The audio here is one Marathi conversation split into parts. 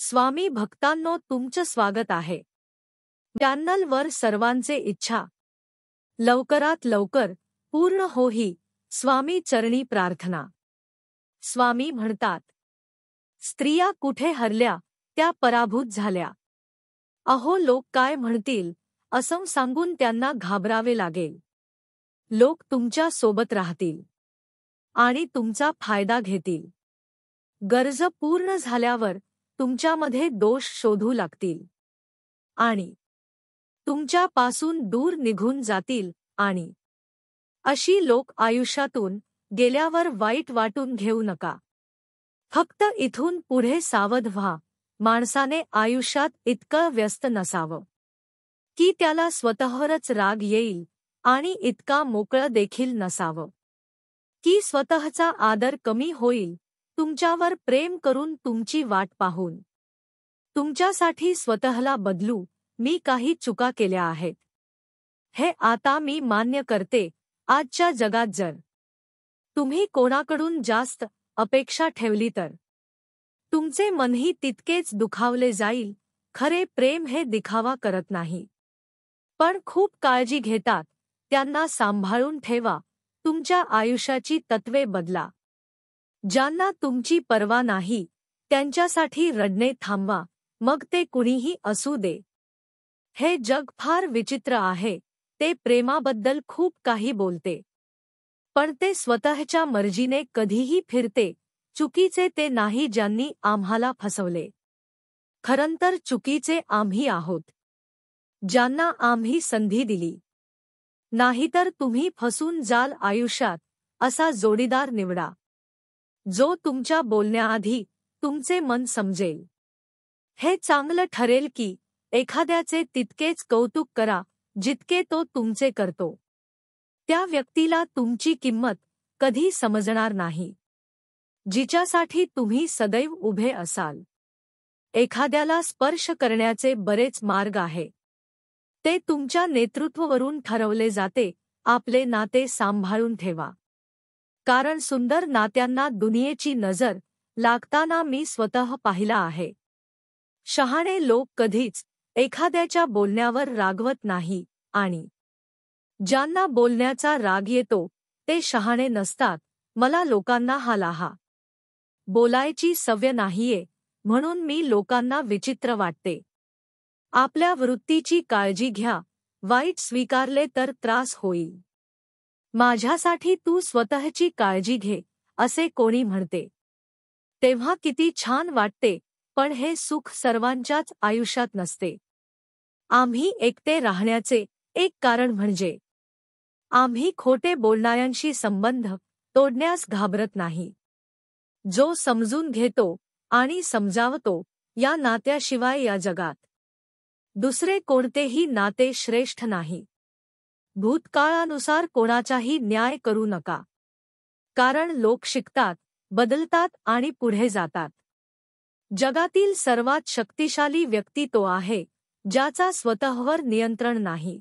स्वामी भक्तांनो, तुमचं स्वागत आहे चॅनलवर. सर्वांचे इच्छा लवकरात लवकर पूर्ण हो ही स्वामी चरणी प्रार्थना. स्वामी म्हणतात, स्त्रिया कुठे हरल्या त्या पराभूत झाल्या. अहो, लोक काय म्हणतील असं सांगून त्यांना घाबरावे लागेल. लोक तुमच्या सोबत राहतील आणि तुमचा फायदा घेतील. गरज पूर्ण झाल्यावर तुमच्यामध्ये दोष शोधू लागतील आणि तुमच्यापासून दूर निघून जातील. आणि अशी लोक आयुष्यातून गेल्यावर वाईट वाटून घेऊ नका. फक्त इथून पुढे सावध व्हा. माणसाने आयुष्यात इतकं व्यस्त नसावं की त्याला स्वतःवरच राग येईल आणि इतका मोकळं देखील नसावं की स्वतःचा आदर कमी होईल. तुमच्यावर प्रेम करून तुमची वाट पाहून तुमच्यासाठी स्वतःला बदलू. मी काही चुका केल्या आहेत हे आता मी मान्य करते. आजच्या जगात जर तुम्ही कोणाकडून जास्त अपेक्षा ठेवली तर तुमचे मनही तितकेच दुखावले जाईल. खरे प्रेम हे दिखावा करत नाही, पण खूप काळजी घेतात. त्यांना सांभाळून ठेवा. तुमच्या आयुष्याची तत्त्वे बदला. ज्यांना तुमची पर्वा नाही त्यांच्यासाठी रडणे थांबवा, मग ते कुणीही असू दे. हे जग फार विचित्र आहे. ते प्रेमाबद्दल खूप काही बोलते, पण ते स्वतःच्या मर्जीने कधीही फिरते. चुकीचे ते नाही ज्यांनी आम्हाला फसवले. खरंतर चुकीचे आम्ही आहोत ज्यांना आम्ही संधी दिली. नाहीतर तुम्ही फसून जाल आयुष्यात. असा जोडीदार निवडा जो तुमच्या बोलण्याआधी तुमचे मन समजेल. हे चांगलं ठरेल की एखाद्याचे तितकेच कौतुक करा जितके तो तुमचे करतो. त्या व्यक्तीला तुमची किंमत कधी समजणार नाही जिच्यासाठी तुम्ही सदैव उभे असाल. एखाद्याला स्पर्श करण्याचे बरेच मार्ग आहे. ते तुमच्या नेतृत्वावरून ठरवले जाते. आपले नाते सांभाळून ठेवा, कारण सुंदर नात्यांना दुनियेची नजर लागताना मी स्वतः पाहिला आहे. शहाणे लोक कधीच एखाद्याच्या बोलण्यावर रागवत नाही आणि ज्यांना बोलण्याचा राग येतो ते शहाणे नसतात. मला लोकांना हा बोलायची सवय नाहीये म्हणून मी लोकांना विचित्र वाटते. आपल्या वृत्तीची काळजी घ्या. वाईट स्वीकारले तर त्रास होईल. माझ्यासाठी तू स्वतःची काळजी घे असे कोणी म्हणते तेव्हा किती छान वाटते. पण हे सुख सर्वांच्याच आयुष्यात नसते. आम्ही एकटे राहण्याचे एक कारण म्हणजे आम्ही खोटे बोलणाऱ्यांशी संबंध तोडण्यास घाबरत नाही. जो समजून घेतो आणि समजावतो या नात्याशिवाय या जगात दुसरे कोणतेही नाते श्रेष्ठ नाही. भूतकाळानुसार कोणाचाही न्याय करू नका, कारण लोक शिकतात, बदलतात आणि पुढे जातात. जगातील सर्वात शक्तिशाली व्यक्ती तो आहे ज्याचा स्वतःवर नियंत्रण नाही.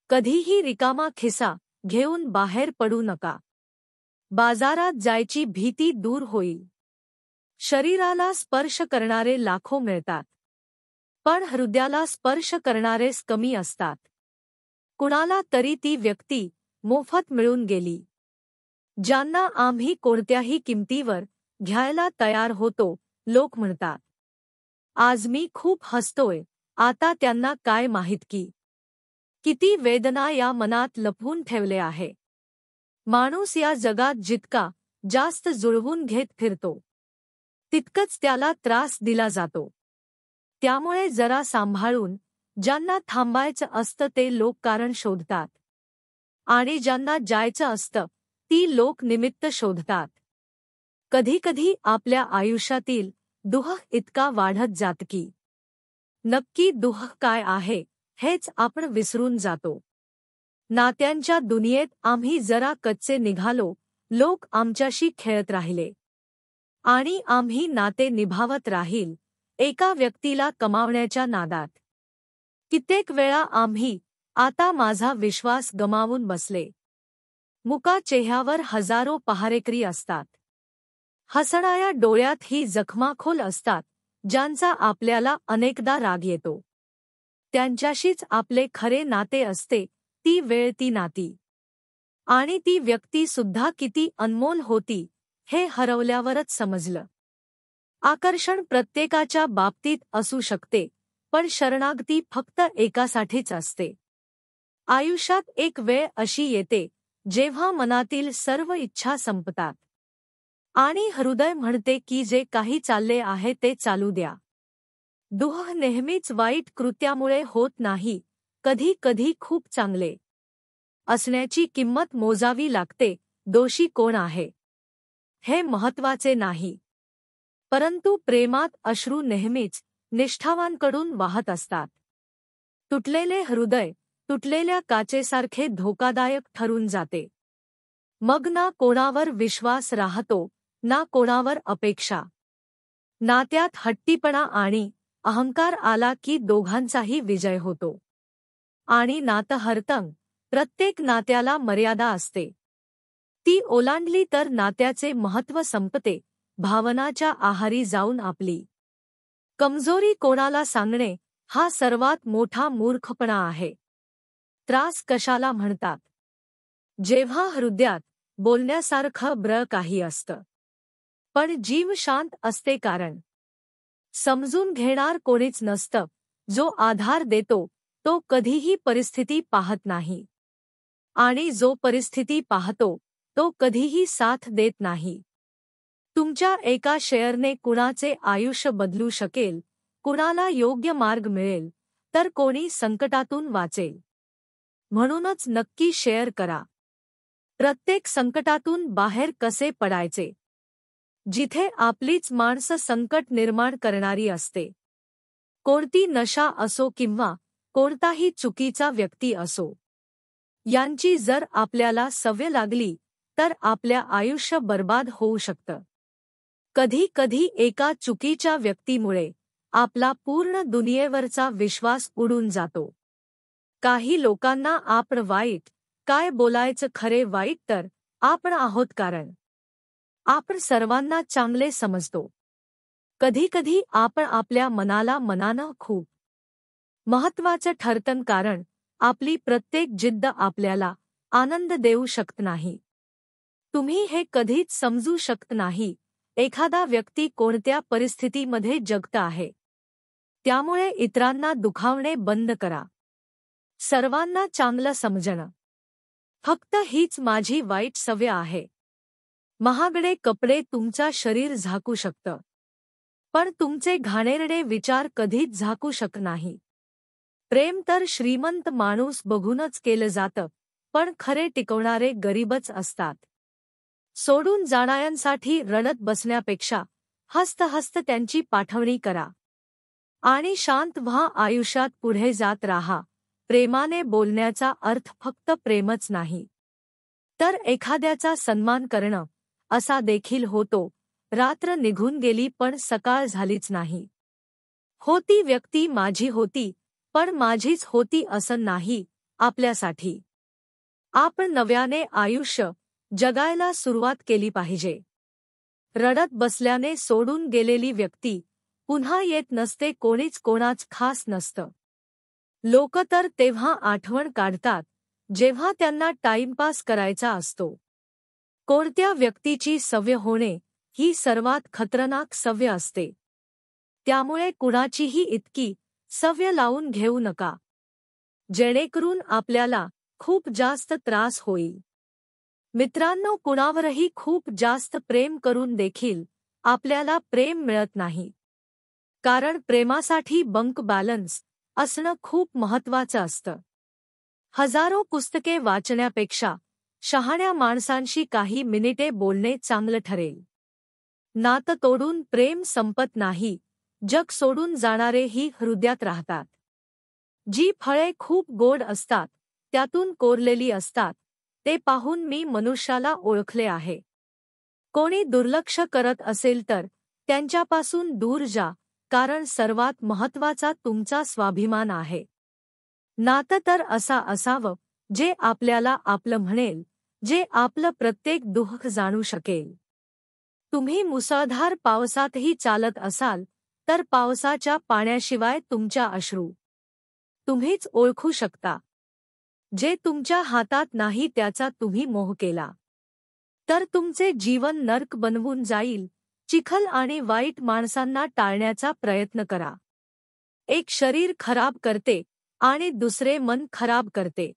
कधीही रिकामा खिसा घेऊन बाहेर पडू नका. बाजारात जायची भीती दूर होईल. शरीराला स्पर्श करणारे लाखो मिळतात, पण हृदयाला स्पर्श करणारेच कमी असतात. कुणाला तरी ती व्यक्ती मोफत मिळून गेली ज्यांना आम्ही कोणत्याही किमतीवर घ्यायला तयार होतो. लोक म्हणतात, आज मी खूप हसतोय. आता त्यांना काय माहित की किती वेदना या मनात लपवून ठेवले आहे. माणूस या जगात जितका जास्त जुळवून घेत फिरतो तितकंच त्याला त्रास दिला जातो. त्यामुळे जरा सांभाळून. ज्यांना थांबायचं असतं ते लोक कारण शोधतात आणि ज्यांना जायचं असतं ती लोक निमित्त शोधतात. कधीकधी आपल्या आयुष्यातील दुःख इतका वाढत जात की नक्की दुःख काय आहे हेच आपण विसरून जातो. नात्यांच्या दुनियेत आम्ही जरा कच्चे निघालो. लोक आमच्याशी खेळत राहिले आणि आम्ही नाते निभावत राहील एका व्यक्तीला कमावण्याच्या नादात. कित्येक वेळा आम्ही आता माझा विश्वास गमावून बसले. मुका चेहऱ्यावर हजारो पहारेकरी असतात. हसणाऱ्या डोळ्यात ही जखमाखोल असतात. ज्यांचा आपल्याला अनेकदा राग येतो. त्यांच्याशीच आपले खरे नाते असते, ती वेळ, ती नाती. आणि ती व्यक्ती सुद्धा किती अनमोल होती, हे हरवल्यावरच समजलं. आकर्षण प्रत्येकाच्या बाबतीत असू शकते, पण शरणागती फक्त एकासाठीच असते. आयुष्यात एक वेळ अशी येते, जेव्हा मनातील सर्व इच्छा संपतात आणि हृदय म्हणते की जे काही चालले आहे ते चालू द्या. दुःख नेहमीच वाईट कृत्यामुळे होत नाही, कधी कधी खूप चांगले असण्याची किंमत मोजावी लागते. दोषी कोण आहे हे महत्त्वाचे नाही, परंतु प्रेमात अश्रू नेहमीच निष्ठावांकडून वाहत असतात. तुटलेले हृदय तुटलेल्या काचेसारखे धोकादायक ठरून जाते. मग ना कोणावर विश्वास राहतो, ना कोणावर अपेक्षा. नात्यात हट्टीपणा आणि अहंकार आला की दोघांचाही विजय होतो. आणि नातं हरतं, प्रत्येक नात्याला मर्यादा असते. ती ओलांडली तर नात्याचे महत्त्व संपते. भावनाच्या आहारी जाऊन आपली कमजोरी कोणाला सांगणे हा सर्वात मोठा मूर्खपणा आहे. त्रास कशाला म्हणतात, जेव्हा हृदयात बोलण्यासारखं ब्र काही असतं, पण जीव शांत असते. कारण समजून घेणार कोणीच नसतं. जो आधार देतो तो कधीही परिस्थिती पाहत नाही, आणि जो परिस्थिती पाहतो तो कधीही साथ देत नाही. तुमच्या एका शेअरने कुणाचे आयुष्य बदलू शकेल, कुणाला योग्य मार्ग मिळेल, तर कोणी संकटातून वाचेल. म्हणूनच नक्की शेअर करा. प्रत्येक संकटातून बाहेर कसे पडायचे, जिथे आपलीच माणसं संकट निर्माण करणारी असते. कोणती नशा असो किंवा कोणताही चुकीचा व्यक्ती असो, यांची जर आपल्याला सवय लागली तर आपल्या आयुष्य बर्बाद होऊ शकतं. कधी कधी एका चुकीच्या व्यक्तीमुळे आपला पूर्ण दुनियेवरचा विश्वास उडून जातो. काही लोकांना आपण वाईट काय बोलायचं, खरे वाईट तर आपण आहोत, कारण आपण सर्वांना चांगले समजतो. कधीकधी आपण आपल्या मनाला मनानं खूप महत्त्वाचं ठरतं, कारण आपली प्रत्येक जिद्द आपल्याला आनंद देऊ शकत नाही. तुम्ही हे कधीच समजू शकत नाही एखादा व्यक्ती कोणत्या परिस्थितीमध्ये जगत आहे. त्यामुळे इतरांना दुखावणे बंद करा. सर्वांना चांगलं समजणं. फक्त हीच माझी वाईट सवय आहे. महागडे कपडे तुमचा शरीर झाकू शकतं, पण तुमचे घाणेरडे विचार कधीच झाकू शकत नाही. प्रेम तर श्रीमंत माणूस बघूनच केलं जातं, पण खरे टिकवणारे गरीबच असतात. सोडून जाणाऱ्यांसाठी रडत बसण्यापेक्षा हस्त हस्त त्यांची पाठवणी करा आणि शांत व्हा. आयुष्यात पुढे जात राहा. प्रेमाने बोलण्याचा अर्थ फक्त प्रेमच नाही, तर एखाद्याचा सन्मान करणं असा देखील होतो. रात्र निघून गेली पण सकाळ झालीच नाही. होती व्यक्ती माझी होती, पण माझीच होती असं नाही आपल्यासाठी. आपण नव्याने आयुष्य जगायला सुरुवात केली पाहिजे. रडत बसल्याने सोडून गेलेली व्यक्ती पुन्हा येत नसते. कोणीच कोणाच खास नसतं. लोक तर तेव्हा आठवण काढतात जेव्हा त्यांना टाइमपास करायचा असतो. कोणत्या व्यक्तीची सवय होणे ही सर्वात खतरनाक सवय असते. त्यामुळे कुणाचीही इतकी सवय लावून घेऊ नका, जेणेकरून आपल्याला खूप जास्त त्रास होईल. मित्रांनो, कुणावरही खूप जास्त प्रेम करून देखील आपल्याला प्रेम मिळत नाही. कारण प्रेमासाठी बँक बॅलन्स असणं खूप महत्त्वाचं असतं. हजारो पुस्तके वाचण्यापेक्षा शहाण्या माणसांशी काही मिनिटे बोलणे चांगलं ठरेल. नातं तोडून प्रेम संपत नाही. जग सोडून जाणारेही हृदयात राहतात. जी फळे खूप गोड असतात, त्यातून कोरलेली असतात, ते पाहून मी मनुष्याला ओळखले आहे. कोणी दुर्लक्ष करत असेल तर त्यांच्यापासून दूर जा, कारण सर्वात महत्त्वाचा तुमचा स्वाभिमान आहे. नातं तर असा असावं जे आपल्याला आपलं म्हणेल, जे आपलं प्रत्येक दुःख जाणू शकेल. तुम्ही मुसळधार पावसातही चालत असाल तर पावसाच्या पाण्याशिवाय तुमच्या अश्रू तुम्हीच ओळखू शकता. जे तुमच्या हातात नाही त्याचा तुम्ही मोह केला तर तुमचे जीवन नर्क बनवून जाईल. चिखल आणि वाईट माणसांना टाळण्याचा प्रयत्न करा. एक शरीर खराब करते आणि दुसरे मन खराब करते.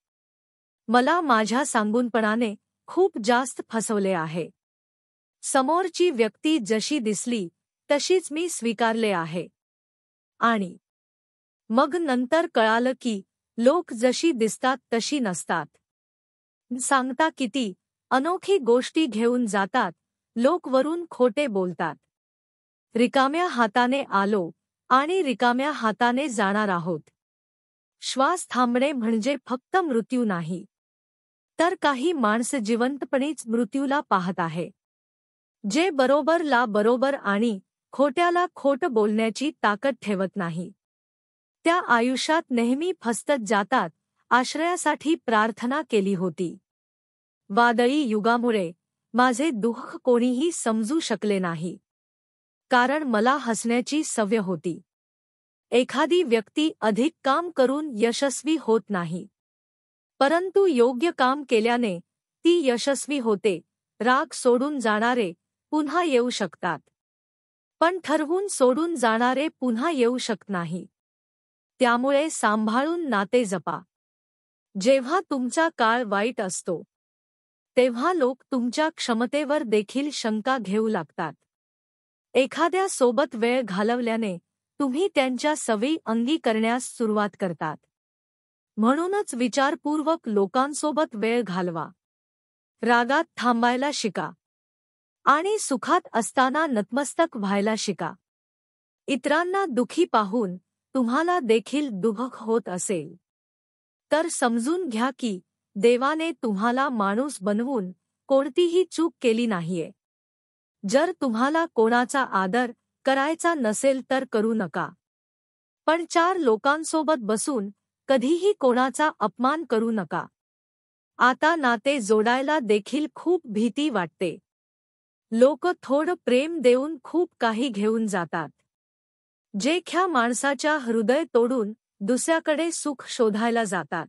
मला माझ्या सांगूनपणाने खूप जास्त फसवले आहे. समोरची व्यक्ती जशी दिसली तशीच मी स्वीकारले आहे. आणि मग नंतर कळालं की लोक जशी दिसतात तशी नसतात. सांगता किती अनोखी गोष्टी घेऊन जातात, लोक वरून खोटे बोलतात. रिकाम्या हाताने आलो आणि रिकाम्या हाताने जाणार आहोत. श्वास थांबणे म्हणजे फक्त मृत्यू नाही, तर काही माणसं जिवंतपणीच मृत्यूला पाहत आहे. जे बरोबरला बरोबर आणि खोट्याला खोट बोलण्याची ताकद ठेवत नाही, त्या आयुष्यात नेहमी फसत जातात. आश्रयासाठी प्रार्थना केली होती. वादळी युगामुळे माझे दुःख कोणीही समजू शकले नाही, कारण मला हसण्याची सवय होती. एखादी व्यक्ती अधिक काम करून यशस्वी होत नाही, परंतु योग्य काम केल्याने ती यशस्वी होते. राग सोडून जाणारे पुन्हा येऊ शकतात, पण ठरवून सोडून जाणारे पुन्हा येऊ शकत नाही. त्यामुळे सांभाळून नाते जपा. जेव्हा तुमचा काळ वाईट असतो तेव्हा लोक तुमच्या क्षमतेवर देखील शंका घेऊ लागतात. एखाद्या सोबत वेळ घालवल्याने तुम्ही त्यांच्या सवयी अंगीकारण्यास सुरुवात करतात. म्हणूनच विचारपूर्वक लोकांसोबत वेळ घालवा. रागात थांबायला शिका आणि सुखात असताना नतमस्तक व्हायला शिका. इतरांना दुखी पाहून तुम्हाला देखील दुःख होत असेल तर समजून घ्या की देवाने तुम्हाला माणूस बनवून कोणतीही चूक केली नाहीये. जर तुम्हाला कोणाचा आदर करायचा नसेल तर करू नका, पण चार लोकांसोबत बसून कधीही कोणाचा अपमान करू नका. आता नाते जोडायला देखील खूप भीती वाटते. लोक थोडं प्रेम देऊन खूप काही घेऊन जातात. जे ख्या माणसाच्या हृदय तोडून दुसऱ्याकडे सुख शोधायला जातात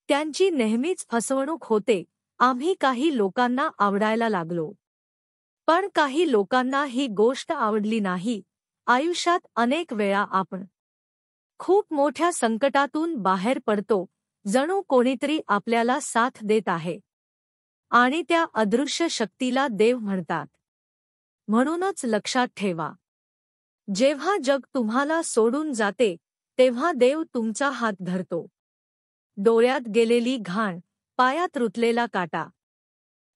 त्यांची नेहमीच फसवणूक होते. आम्ही काही लोकांना आवडायला लागलो, पण काही लोकांना ही गोष्ट आवडली नाही. आयुष्यात अनेक वेळा आपण खूप मोठ्या संकटातून बाहेर पडतो, जणू कोणीतरी आपल्याला साथ देत आहे आणि त्या अदृश्य शक्तीला देव म्हणतात. म्हणूनच लक्षात ठेवा, जेव्हा जग तुम्हाला सोडून जाते तेव्हा देव तुमचा हात धरतो. डोळ्यात गेलेली घाण, पायात रुतलेला काटा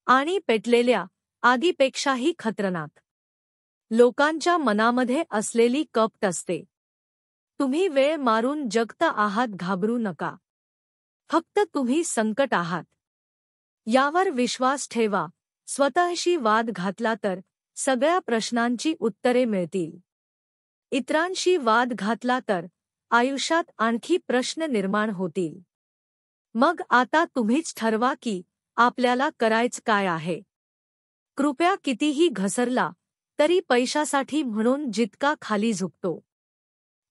आणि पेटलेल्या आगीपेक्षाही खतरनाक लोकांच्या मनामध्ये असलेली कपट असते. तुम्ही वेळ मारून जगत आहात, घाबरू नका. फक्त तुम्ही संकट आहात यावर विश्वास ठेवा. स्वतःशी वाद घातला तर सगळ्या प्रश्नांची उत्तरे मिळतील. इतरांशी वाद घातला तर आयुष्यात आणखी प्रश्न निर्माण होतील. मग आता तुम्हीच ठरवा की आपल्याला करायचं काय आहे. कृपया कितीही घसरला तरी पैशासाठी म्हणून जितका खाली झुकतो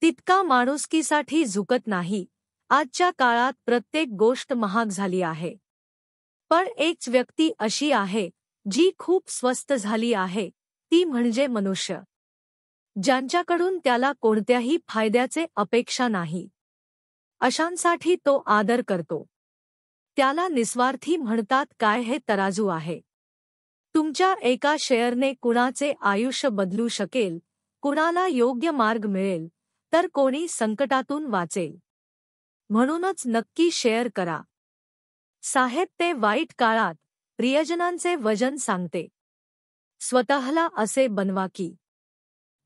तितका माणुसकीसाठी झुकत नाही. आजच्या काळात प्रत्येक गोष्ट महाग झाली आहे, पण एक व्यक्ती अशी आहे जी खूप स्वस्त झाली आहे, ती म्हणजे मनुष्य. ज्यांच्याकडून त्याला कोणत्याही फायद्याचे अपेक्षा नाही, अशांसाठी तो आदर करतो. त्याला निस्वार्थी म्हणतात. काय हे तराजू आहे. तुमच्या एका शेअरने कुणाचे आयुष्य बदलू शकेल. कुणाला योग्य मार्ग मिळेल तर कोणी संकटातून वाचेल. म्हणूनच नक्की शेअर करा. साहेब, ते वाईट काळात प्रियजनांचे वजन सांगते. स्वतःला असे बनवा की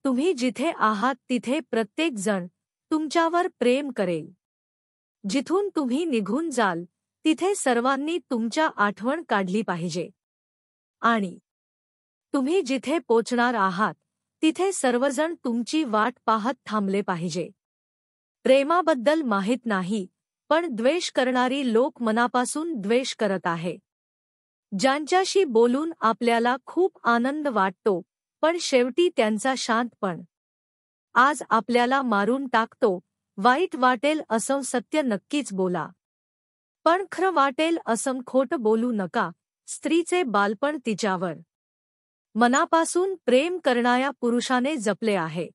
तुम्ही जिथे आहात तिथे प्रत्येक जण तुमच्यावर प्रेम करेल. जिथून तुम्ही निघून जाल तिथे सर्वांनी तुमच्या आठवण काढली पाहिजे आणि तुम्ही जिथे पोचणार आहात तिथे सर्वजण तुमची वाट पाहत थांबले पाहिजे. प्रेमाबद्दल माहित नाही, पण द्वेष करणारी लोक मनापासून द्वेष करत आहे. ज्यांच्याशी बोलून आपल्याला खूप आनंद वाटतो पण शेवटी त्यांचा शांतपण आज आपल्याला मारून टाकतो, वाईट वाटेल असं सत्य नक्कीच बोला. पण खरं वाटेल असं खोटं बोलू नका. स्त्रीचे बालपण तिच्यावर मनापासून प्रेम करणाऱ्या पुरुषाने जपले आहे.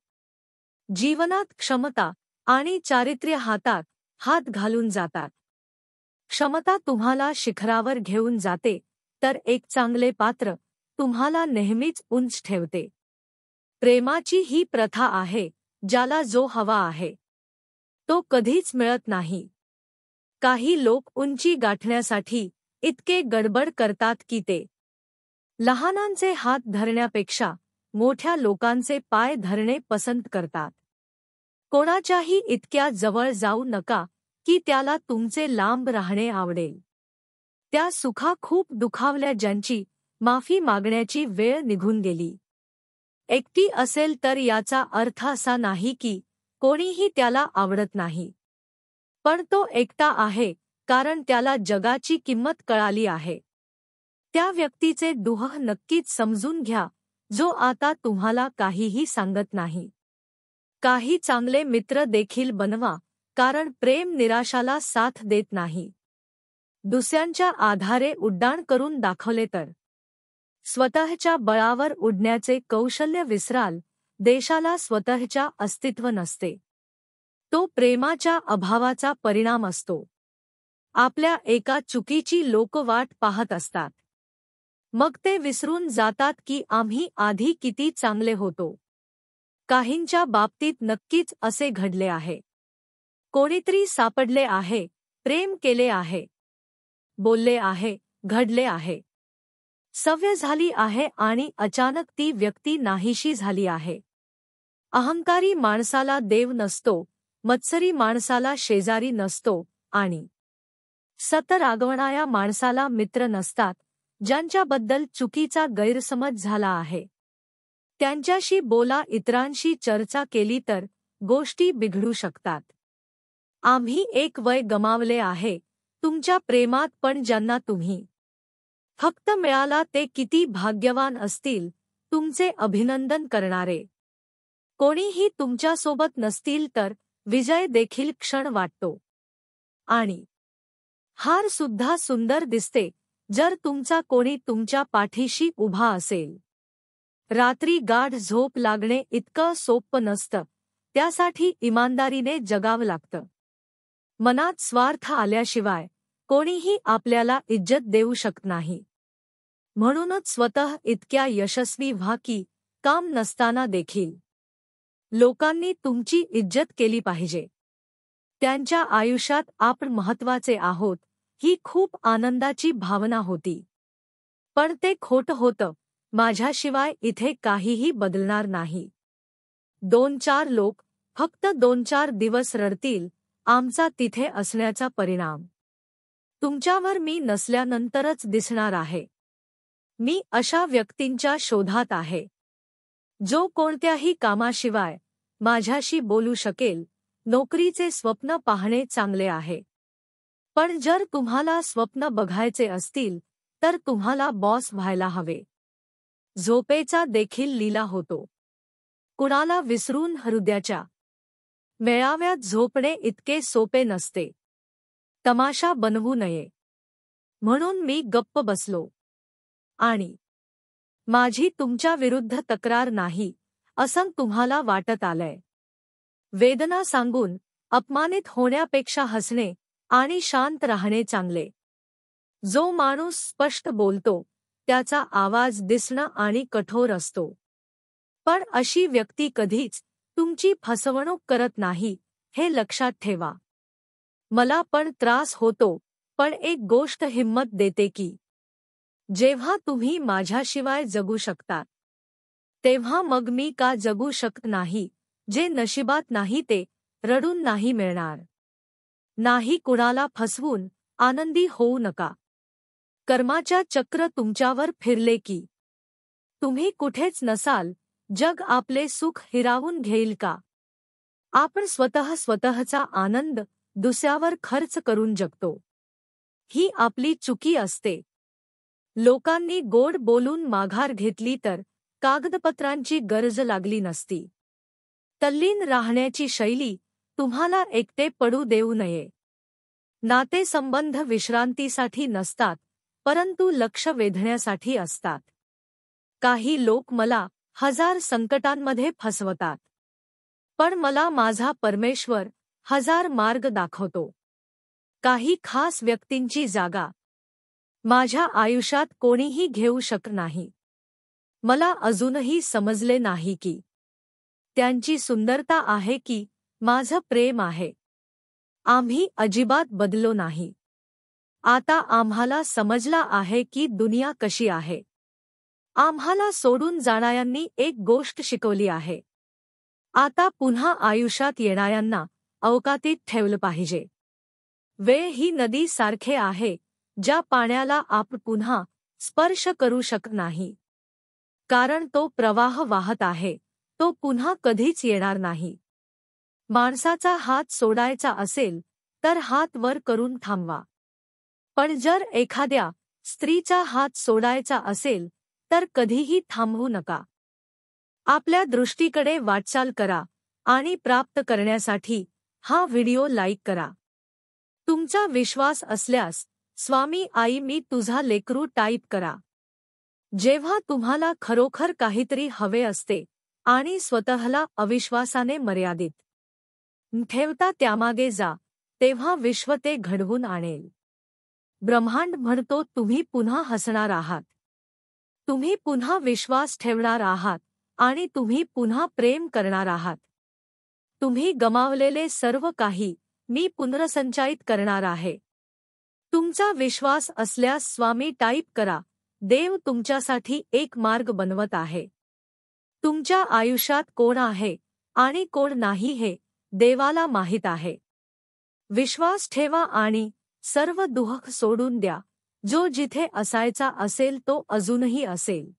जीवनात क्षमता आणि चारित्र्य हातात हात घालून जातात. क्षमता तुम्हाला शिखरावर घेऊन जाते, तर एक चांगले पात्र तुम्हाला नेहमीच उंच ठेवते. प्रेमाची ही प्रथा आहे, ज्याला जो हवा आहे तो कधीच मिळत नाही. काही लोक उंची गाठण्यासाठी इतके गडबड करतात की ते लहानांचे हात धरण्यापेक्षा मोठ्या लोकांचे पाय धरणे पसंत करतात. कोणाच्याही इतक्या जवळ जाऊ नका की त्याला तुमचे लांब राहणे आवडेल. त्या सुखा खूप दुखावल्या ज्यांची माफी मागण्याची वेळ निघून गेली. एकटी असेल तर याचा अर्थ असा नाही की कोणीही त्याला आवडत नाही. पण तो एकटा आहे कारण त्याला जगाची किंमत कळाली आहे. त्या व्यक्तीचे दुःख नक्कीच समजून घ्या, जो आता तुम्हाला काहीही सांगत नाही. काही चांगले मित्र देखील बनवा, कारण प्रेम निराशाला साथ देत नाही. दुसऱ्यांच्या आधारे उड्डाण करून दाखवले तर स्वतःच्या बळावर उडण्याचे कौशल्य विसराल. देशाला स्वतःच्या अस्तित्व नसते. तो प्रेमाच्या अभावाचा परिणाम असतो. आपल्या एका चुकीची लोक वाट पाहत असतात. मग ते विसरून जातात की आम्ही आधी किती चांगले होतो. काहींच्या बाबतीत नक्कीच असे घडले आहे. कोणीतरी सापडले आहे, प्रेम केले आहे, बोलले आहे, घडले आहे, सवय झाली आहे आणि अचानक ती व्यक्ती नाहीशी झाली आहे. अहंकारी माणसाला देव नसतो, मत्सरी माणसाला शेजारी नसतो आणि सतत रागवणाऱ्या माणसाला मित्र नसतात. ज्यांच्याबद्दल चुकीचा गैरसमज झाला आहे त्यांच्याशी बोला. इतरांशी चर्चा केली तर गोष्टी बिघडू शकतात. आम्ही एक वय गमावले आहे तुमच्या प्रेमात, पण ज्यांना तुम्ही फक्त मिळाला ते किती भाग्यवान असतील. तुमचे अभिनंदन करणारे कोणीही तुमच्यासोबत नसतील तर विजय देखील क्षण वाटतो आणि हार सुद्धा सुंदर दिसते जर तुमचा कोणी तुमच्या पाठीशी उभा असेल. रात्री गाढ झोप लागणे इतकं सोपं नसतं. त्यासाठी इमानदारीने जगावं लागतं. मनात स्वार्थ आल्याशिवाय कोणीही आपल्याला इज्जत देऊ शकत नाही. म्हणूनच स्वतः इतक्या यशस्वी व्हा की काम नसताना देखील लोकांनी तुमची इज्जत केली पाहिजे. त्यांच्या आयुष्यात आपण महत्त्वाचे आहोत ही खूप आनंदाची भावना होती. पण ते खोटं होतं. माझ्याशिवाय इथे काहीही बदलणार नाही. 2-4 लोक फक्त 2-4 दिवस रडतील. आमचा तिथे असण्याचा परिणाम तुमच्यावर मी नसल्यानंतरच दिसणार आहे. मी अशा व्यक्तींच्या शोधात आहे जो कोणत्याही कामाशिवाय माझ्याशी बोलू शकेल. नोकरीचे स्वप्न पाहणे चांगले आहे, पण जर तुम्हाला स्वप्न बघायचे असतील तर तुम्हाला बॉस व्हायला हवे. झोपेचा देखील लीला होतो. कुणाला विसरून हृदयाच्या मेळाव्यात झोपणे इतके सोपे नसते. तमाशा बनवू नये म्हणून मी गप्प बसलो आणि माझी तुमच्या विरुद्ध तक्रार नाही असं तुम्हाला वाटत आलंय. वेदना सांगून अपमानित होण्यापेक्षा हसणे आणि शांत राहणे चांगले. जो माणूस स्पष्ट बोलतो त्याचा आवाज दिसणं आणि कठोर असतो, पण अशी व्यक्ती कधीच तुमची फसवणूक करत नाही हे लक्षात ठेवा. मला पण त्रास होतो, पण एक गोष्ट हिंमत देते की जेव्हा तुम्ही माझ्याशिवाय जगू शकता तेव्हा मग मी का जगू शकत नाही. जे नशिबात नाही ते रडून नाही मिळणार. नाही कुणाला फसवून आनंदी होऊ नका. कर्माच्या चक्र तुमच्यावर फिरले की तुम्ही कुठेच नसाल. जग आपले सुख हिरावून घेईल का? आपण स्वतःचा आनंद दुसऱ्यावर खर्च करून जगतो. ही आपली चुकी असते. लोकांनी गोड बोलून माघार घेतली तर कागदपत्रांची गरज लागली नसती. तल्लीन राहण्याची शैली तुम्हाला एकटे पडू देऊ नये. नातेसंबंध विश्रांतीसाठी नसतात, परंतु लक्ष वेधण्यासाठी असतात. काही लोक मला हजार संकटांमध्ये फसवतात, पण मला माझा परमेश्वर हजार मार्ग दाखवतो. काही खास व्यक्तींची जागा माझ्या आयुष्यात कोणीही घेऊ शकत नाही. मला अजूनही समजले नाही की त्यांची सुंदरता आहे की माझं प्रेम आहे. आम्ही अजिबात बदललो नाही. आता आम्हाला समजला आहे की दुनिया कशी आहे. आम्हाला सोडून जाणाऱ्यांनी एक गोष्ट शिकवली आहे. आता पुन्हा आयुष्यात येणाऱ्यांना अवकातीत ठेवलं पाहिजे. वेळ ही नदी सारखे आहे, ज्या पाण्याला आपण पुन्हा स्पर्श करू शकत नाही. कारण तो प्रवाह वाहत आहे, तो पुन्हा कधीच येणार नाही. माणसाचा हात सोडायचा असेल तर हात वर करून थांबवा. पण जर एखाद्या स्त्रीचा हात सोडायचा असेल तर कधीही थांबवू नका. आपल्या दृष्टीकडे वाटचाल करा आणि प्राप्त करण्यासाठी हा व्हिडिओ लाईक करा. तुमचा विश्वास असल्यास स्वामी आई मी तुझा लेकरू टाईप करा. जेव्हा तुम्हाला खरोखर काहीतरी हवे असते आणि स्वतःला अविश्वासाने मर्यादित ठेवता त्यामागे जा, तेव्हा विश्व ते घडवून आणेल. ब्रह्मांड म्हणतो तुम्ही पुन्हा हसणार आहात. तुम्ही पुन्हा विश्वास ठेवणार आहात आणि तुम्ही पुन्हा प्रेम करणार आहात. तुम्ही गमावलेले सर्व काही मी पुनर्संचयित करणार आहे. तुमचा विश्वास असल्यास स्वामी टाईप करा. देव तुमच्यासाठी एक मार्ग बनवत आहे. तुमच्या आयुष्यात कोण आहे आणि कोण नाही हे देवाला माहीत आहे. विश्वास ठेवा आणि सर्व दुःख सोडून द्या. जो जिथे असायचा असेल तो अजूनही असेल.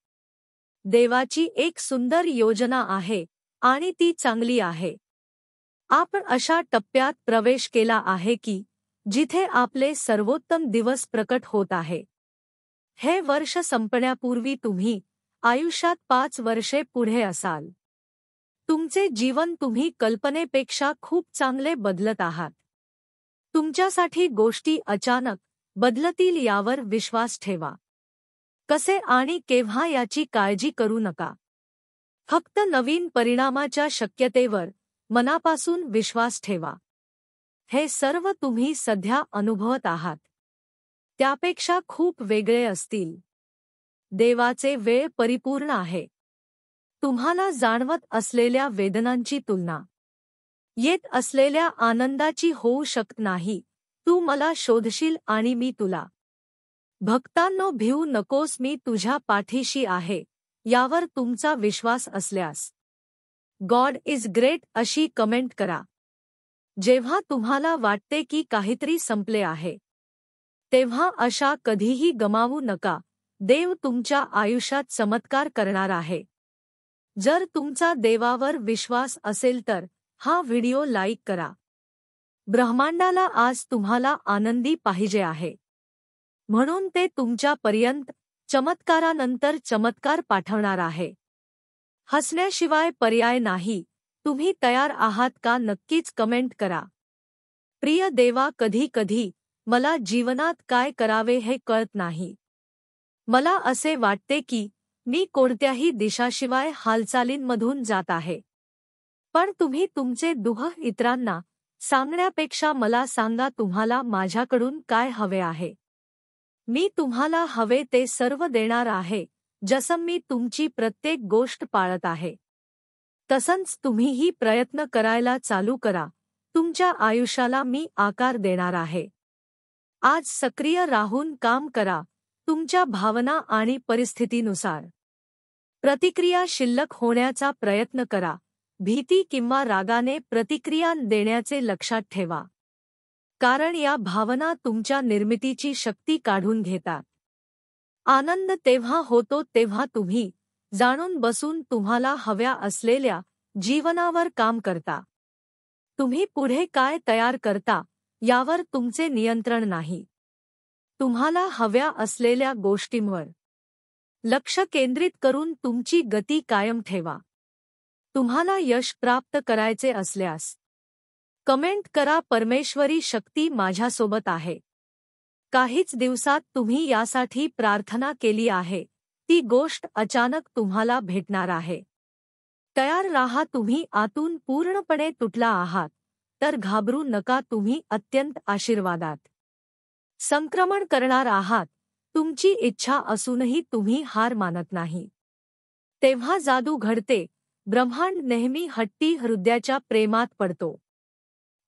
देवाची एक सुंदर योजना आहे आणि ती चांगली आहे. आपण अशा टप्प्यात प्रवेश केला आहे की जिथे आपले सर्वोत्तम दिवस प्रकट होत आहे. हे वर्ष संपण्यापूर्वी तुम्ही आयुष्यात 5 वर्षे पुढे असाल. तुमचे जीवन तुम्ही कल्पनेपेक्षा खूप चांगले बदलत आहात. तुमच्यासाठी गोष्टी अचानक बदलतील यावर विश्वास ठेवा. कसे आणि केव्हा याची काळजी करू नका. फक्त नवीन परिणामाच्या शक्यतेवर मनापासून विश्वास ठेवा. हे सर्व तुम्ही सध्या अनुभवत आहात त्यापेक्षा खूप वेगळे असतील. देवाचे वेळ परिपूर्ण आहे. तुम्हाला जाणवत असलेल्या वेदनांची तुलना येत असलेल्या आनंदाची होऊ शकत नाही. तू मला शोधशील आणि मी तुला. भक्तांनो भिवू नकोस, मी तुझ्या पाठीशी आहे. यावर तुमचा विश्वास असल्यास गॉड इज ग्रेट अशी कमेंट करा. जेव्हा तुम्हाला वाटते की काहीतरी संपले आहे, तेव्हा आशा कधीही गमावू नका. देव तुमच्या आयुष्यात चमत्कार करणार आहे. जर तुमचा देवावर विश्वास असेल तर हा व्हिडिओ लाईक करा. ब्रह्मांडाला आज तुम्हाला आनंदी पाहिजे आहे, म्हणून ते तुमच्यापर्यंत चमत्कारानंतर चमत्कार पाठवणार आहे. हसण्याशिवाय पर्याय नाही. तुम्ही तयार आहात का? नक्कीच कमेंट करा. प्रिय देवा, कधी कधी मला जीवनात काय करावे हे कळत नाही. मला असे वाटते की मी कोणत्याही दिशाशिवाय हालचालींमधून जात आहे. पण तुम्ही तुमचे दुःख इतरांना सांगण्यापेक्षा मला सांगा, तुम्हाला माझ्याकडून काय हवे आहे. मी तुम्हाला हवे ते सर्व देणार आहे. जसं मी तुमची प्रत्येक गोष्ट पाळत आहे, तसंच तुम्हीही प्रयत्न करायला चालू करा. तुमच्या आयुष्याला मी आकार देणार आहे. आज सक्रिय राहून काम करा. तुमच्या भावना आणि परिस्थितीनुसार प्रतिक्रिया शिल्लक होण्याचा प्रयत्न करा. भीती किंवा रागाने प्रतिक्रिया देण्याचे लक्षात ठेवा, कारण या भावना तुमच्या निर्मितीची शक्ती काढून घेतात. आनंद तेव्हा होतो तेव्हा तुम्ही जाणून बसून तुम्हाला हव्या असलेल्या जीवनावर काम करता. तुम्ही पुढे काय तयार करता यावर तुमचे नियंत्रण नाही. तुम्हाला हव्या असलेल्या गोष्टींवर लक्ष केंद्रित करून तुमची गती कायम ठेवा. तुम्हाला यश प्राप्त करायचे असल्यास कमेंट करा, परमेश्वरी शक्ती माझ्यासोबत आहे. काहीच दिवसात तुम्ही यासाठी प्रार्थना केली आहे, ती गोष्ट अचानक तुम्हाला भेटणार आहे. तयार राहा. तुम्ही आतून पूर्णपणे तुटला आहात तर घाबरू नका. तुम्ही अत्यंत आशीर्वादात संक्रमण करणार आहात. तुमची इच्छा असूनही तुम्ही हार मानत नाही. तेव्हा जादू घडते. ब्रह्मांड नेहमी हट्टी हृदयाच्या प्रेमात पडतो.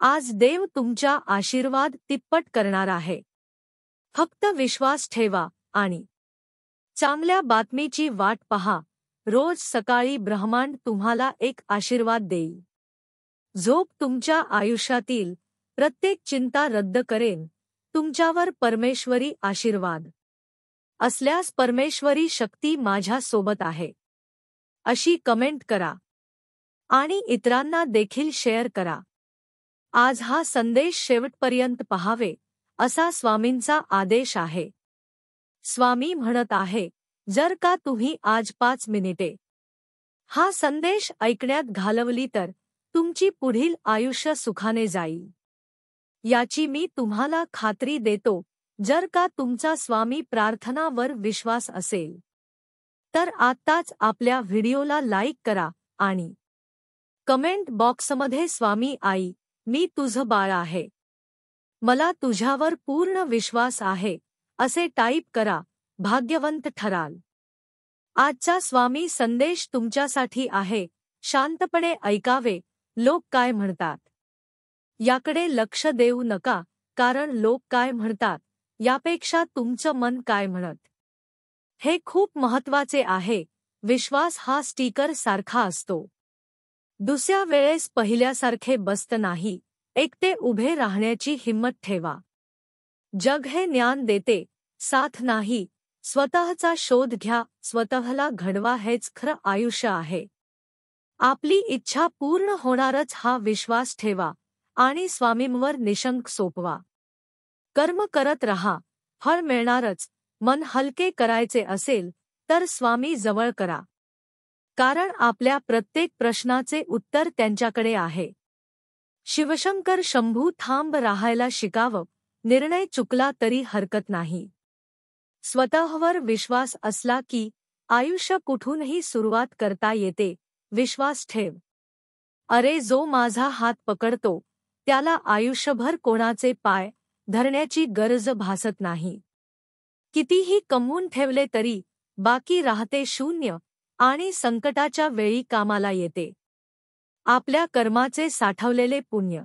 आज देव तुमच्या आशीर्वाद तिप्पट करणार आहे. फक्त विश्वास ठेवा आणि चांगल्या बातमीची वाट पहा. रोज सकाळी ब्रह्मांड तुम्हाला एक आशीर्वाद देईल. झोप तुमच्या आयुष्यातील प्रत्येक चिंता रद्द करेन. तुमच्यावर परमेश्वरी आशीर्वाद असल्यास परमेश्वरी शक्ती माझ्या सोबत आहे अशी कमेंट करा आणि इतरांना देखील शेअर करा. आज हा संदेश शेवटपर्यंत पहावे असा स्वामींचा आदेश आहे. स्वामी म्हणत आहे, जर का तुम्ही आज 5 मिनिटे हा संदेश ऐकण्यात घालवली तर तुमची पुढील आयुष्य सुखाने जाईल. याची मी तुम्हाला खात्री देतो. जर का तुमचा स्वामी प्रार्थनावर विश्वास असेल तर आत्ताच आपल्या व्हिडिओला लाईक करा आणि कमेंट बॉक्समध्ये स्वामी आई, मी तुझं बाळ आहे, मला तुझ्यावर पूर्ण विश्वास आहे असे टाईप करा. भाग्यवंत ठराल. आजचा स्वामी संदेश तुमच्यासाठी आहे. शांतपणे ऐकावे. लोक काय म्हणतात याकडे लक्ष देऊ नका, कारण लोक काय म्हणतात यापेक्षा तुमचं मन काय म्हणत हे खूप महत्त्वाचे आहे. विश्वास हा स्टिकर सारखा असतो. दुसऱ्या वेळेस पहिल्यासारखे बसत नाही. एकटे उभे राहण्याची हिंमत ठेवा. जग हे ज्ञान देते, साथ नाही. स्वतःचा शोध घ्या, स्वतःला घडवा. हेच खरं आयुष्य आहे. आपली इच्छा पूर्ण होणारच हा विश्वास ठेवा आणि स्वामींवर निशंक सोपवा. कर्म करत रहा, फळ मिळणारच. मन हलके करायचे असेल तर स्वामी जवळ करा, कारण आपल्या प्रत्येक प्रश्नाचे उत्तर त्यांच्याकडे आहे. शिवशंकर शंभू, थांब राहायला शिकावं. निर्णय चुकला तरी हरकत नाही. स्वतःवर विश्वास असला की आयुष्य कुठूनही सुरुवात करता येते. विश्वास ठेव. अरे, जो माझा हात पकडतो त्याला आयुष्यभर कोणाचे पाय धरण्याची गरज भासत नाही. कितीही कमवून ठेवले तरी बाकी राहते शून्य आणि संकटाच्या वेळी कामाला येते आपल्या कर्माचे साठवलेले पुण्य.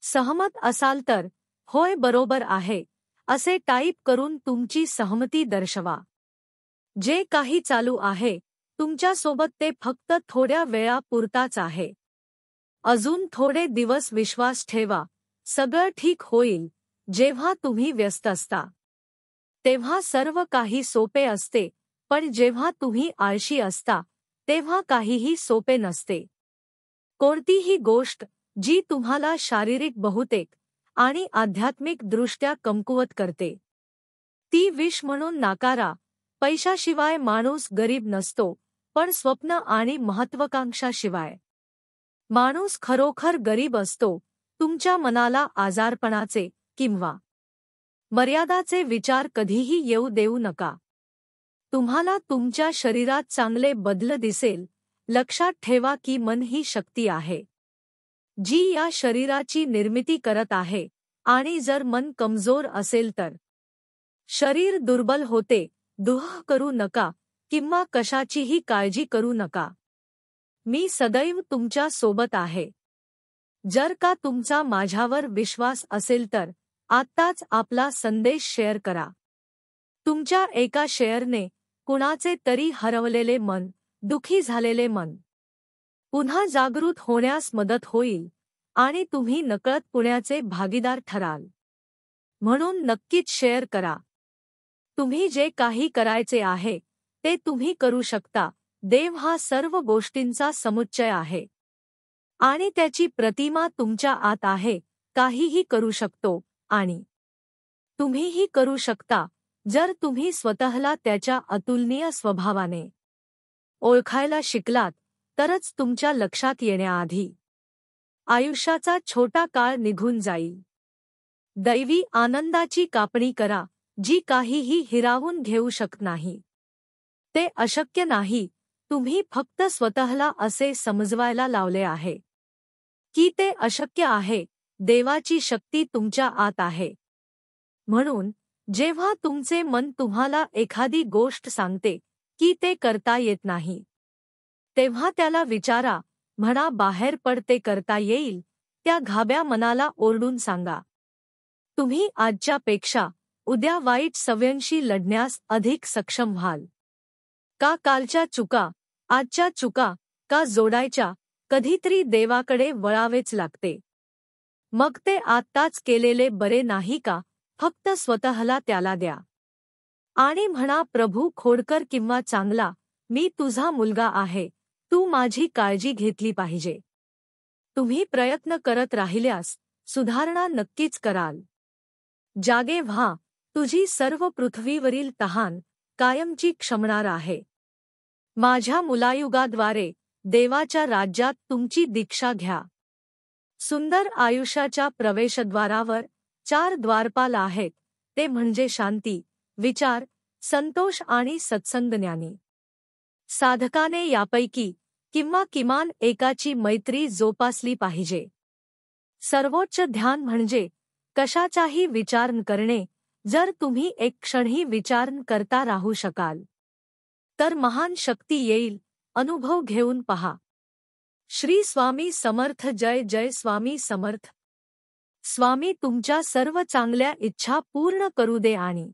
सहमत असाल तर होय, बरोबर आहे असे टाईप करून तुमची सहमती दर्शवा. जे काही चालू आहे तुमच्यासोबत ते फक्त थोड्या वेळापुरताच आहे. अजून थोडे दिवस विश्वास ठेवा. सगळं ठीक होईल. जेव्हा तुम्ही व्यस्त असता तेव्हा सर्व काही सोपे असते, पण जेव्हा तुम्ही आळशी असता तेव्हा काहीही सोपे नसते. कोणतीही गोष्ट जी तुम्हाला शारीरिक, बहुतेक आणि आध्यात्मिक दृष्ट्या कमकुवत करते ती विष म्हणून नाकारा. पैशाशिवाय माणूस गरीब नसतो, पण स्वप्न आणि महत्त्वाकांक्षाशिवाय माणूस खरोखर गरीब असतो. तुमच्या मनाला आजारपणाचे किंवा मर्यादाचे विचार कधीही येऊ देऊ नका. तुम्हाला तुमच्या शरीरात चांगले बदल दिसेल. लक्षात ठेवा की मन ही शक्ती आहे जी या शरीराची निर्मिती करत आहे, आणि जर मन कमजोर असेल तर शरीर दुर्बल होते. दुःख करू नका किंवा कशाचीही काळजी करू नका. मी सदैव तुमच्या सोबत आहे. जर का तुमचा माझ्यावर विश्वास असेल तर आत्ताच आपला संदेश शेअर करा. तुमच्या एका शेअरने कुणाचे तरी हरवलेले मन, दुखी झालेले मन पुन्हा जागृत होण्यास मदत होईल आणि तुम्ही नकळत पुण्याचे भागीदार ठराल. म्हणून नक्कीच शेअर करा. तुम्ही जे काही करायचे आहे ते तुम्ही करू शकता. देव हा सर्व गोष्टींचा समुच्चय आहे आणि त्याची प्रतिमा तुमच्या आत आहे. काहीही करू शकतो आणि तुम्हीही करू शकता जर तुम्ही स्वतःला त्याच्या अतुलनीय स्वभावाने ओळखायला शिकलात तरच तुमच्या लक्षात येण्याआधी आयुष्याचा छोटा काळ निघून जाईल. दैवी आनंदाची कापणी करा, जी काहीही हिरावून घेऊ शकत नाही. ते अशक्य नाही, तुम्ही फक्त स्वतःला असे समजवायला लावले आहे की ते अशक्य आहे. देवाची शक्ती तुमच्या आत आहे. म्हणून जेव्हा तुमचे मन तुम्हाला एखादी गोष्ट सांगते की ते करता येत नाही, तेव्हा त्याला विचारा, म्हणा बाहेर पड, ते करता येईल. त्या घाब्या मनाला ओरडून सांगा, तुम्ही आजच्या पेक्षा उद्या वाईट सवयींशी लढण्यास अधिक सक्षम व्हाल. का कालच्या चुका आजच्या चुका का जोडायच्या? कधीतरी देवाकडे वळावेच लागते. मग ते आत्ताच केलेले बरे नाही का? फक्त स्वतःला त्याला द्या आणि म्हणा, प्रभू खोडकर किंवा चांगला, मी तुझा मुलगा आहे, तू माझी काळजी घेतली पाहिजे. तुम्ही प्रयत्न करत राहिल्यास सुधारणा नक्कीच कराल. जागे व्हा, तुझी सर्व पृथ्वीवरील तहान कायमची क्षमणार आहे. माझ्या मुलायुगाद्वारे देवाच्या राज्यात तुमची दीक्षा घ्या. सुंदर आयुष्याच्या प्रवेशद्वारावर 4 द्वारपाल आहेत, ते म्हणजे शांती, विचार, संतोष आणि सत्संगज्ञानी. साधकाने यापैकी किंवा किमान एकाची मैत्री जोपासली पाहिजे. सर्वोच्च ध्यान म्हणजे कशाचाही विचार न करणे. जर तुम्ही एक क्षणही विचार न करता राहू शकाल तर महान शक्ती येईल. अनुभव घेऊन पहा. श्री स्वामी समर्थ. जय जय स्वामी समर्थ. स्वामी तुमच्या सर्व चांगल्या इच्छा पूर्ण करू दे आणि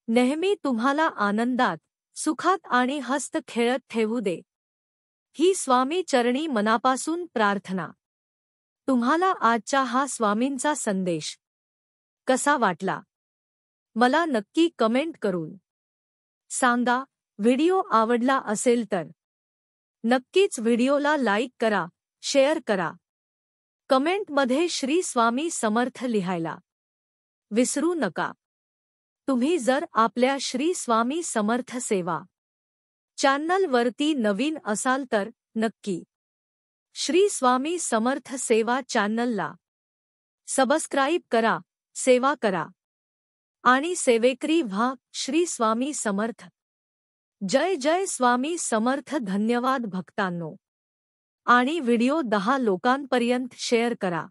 नेहमी तुम्हाला आनंदात, सुखात आणि हस्त खेळत ठेवू दे. ही स्वामी चरणी मनापासून प्रार्थना. तुम्हाला आजचा हा स्वामींचा संदेश कसा वाटला मला नक्की कमेंट करून सांगा. व्हिडिओ आवडला असेल तर नक्कीच व्हिडिओला लाईक करा, शेअर करा. कमेंटमध्ये श्री स्वामी समर्थ लिहायला विसरू नका. तुम्ही जर आपल्या श्री स्वामी समर्थ सेवा चॅनलवरती नवीन असाल तर नक्की श्री स्वामी समर्थ सेवा चॅनलला सबस्क्राईब करा, सेवा करा आणि सेवेकरी व्हा. श्री स्वामी समर्थ. जय जय स्वामी समर्थ. धन्यवाद भक्तांनो. आणि व्हिडिओ 10 लोकांपर्यंत शेअर करा.